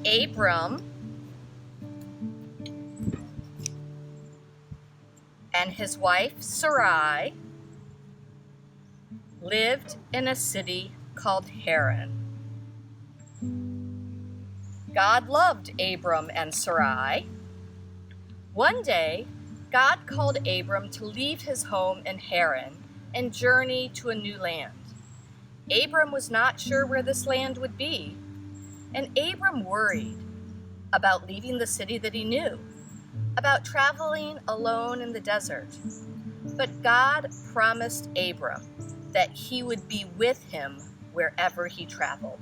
Abram and his wife Sarai lived in a city called Haran. God loved Abram and Sarai. One day, God called Abram to leave his home in Haran and journey to a new land. Abram was not sure where this land would be, and Abram worried about leaving the city that he knew, about traveling alone in the desert. But God promised Abram that he would be with him wherever he traveled.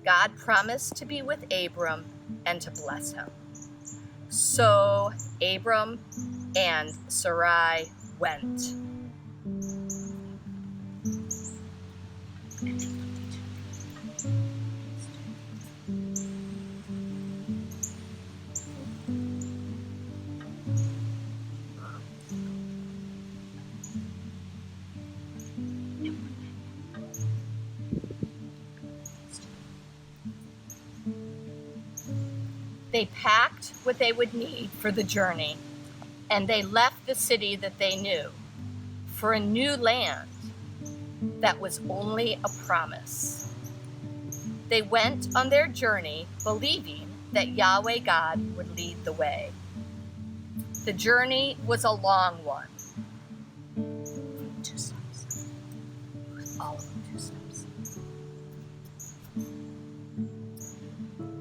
God promised to be with Abram and to bless him. So Abram and Sarai went. They packed what they would need for the journey, and they left the city that they knew for a new land that was only a promise. They went on their journey believing that Yahweh God would lead the way. The journey was a long one. 2 steps. All of them 2 steps.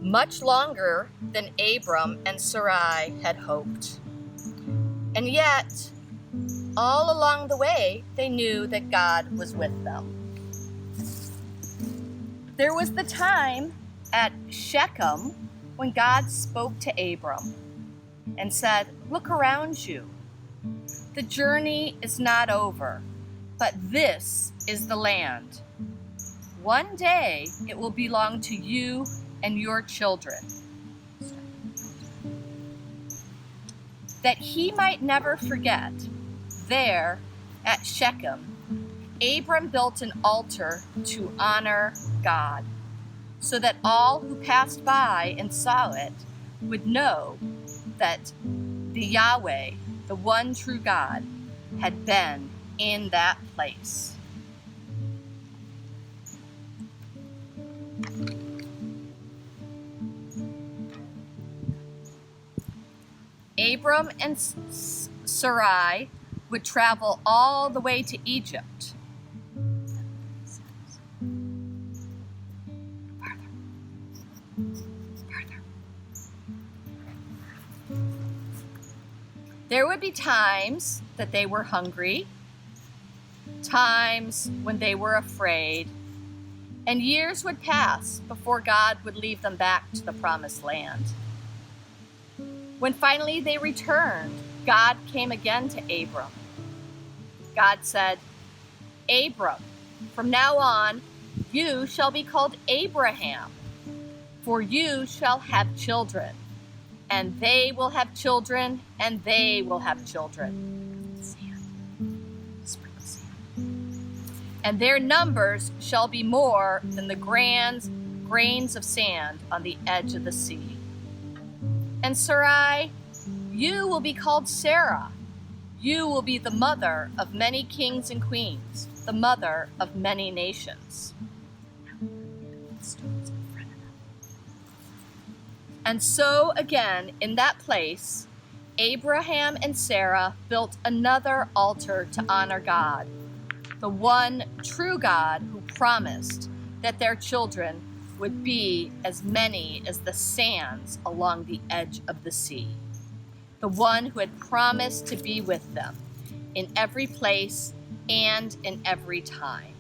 Much longer than Abram and Sarai had hoped. And yet, all along the way, they knew that God was with them. There was the time at Shechem when God spoke to Abram and said, "Look around you. The journey is not over, but this is the land. One day it will belong to you and your children." That he might never forget, there at Shechem, Abram built an altar to honor God, so that all who passed by and saw it would know that the Yahweh, the one true God, had been in that place. Abram and Sarai would travel all the way to Egypt. There would be times that they were hungry, times when they were afraid, and years would pass before God would lead them back to the promised land. When finally they returned, God came again to Abram. God said, "Abram, from now on, you shall be called Abraham, for you shall have children, and they will have children, and they will have children. Sprinkle sand. And their numbers shall be more than the grains of sand on the edge of the sea. And Sarai, you will be called Sarah. You will be the mother of many kings and queens, the mother of many nations." And so again, in that place, Abraham and Sarah built another altar to honor God, the one true God who promised that their children would be as many as the sands along the edge of the sea, the one who had promised to be with them in every place and in every time.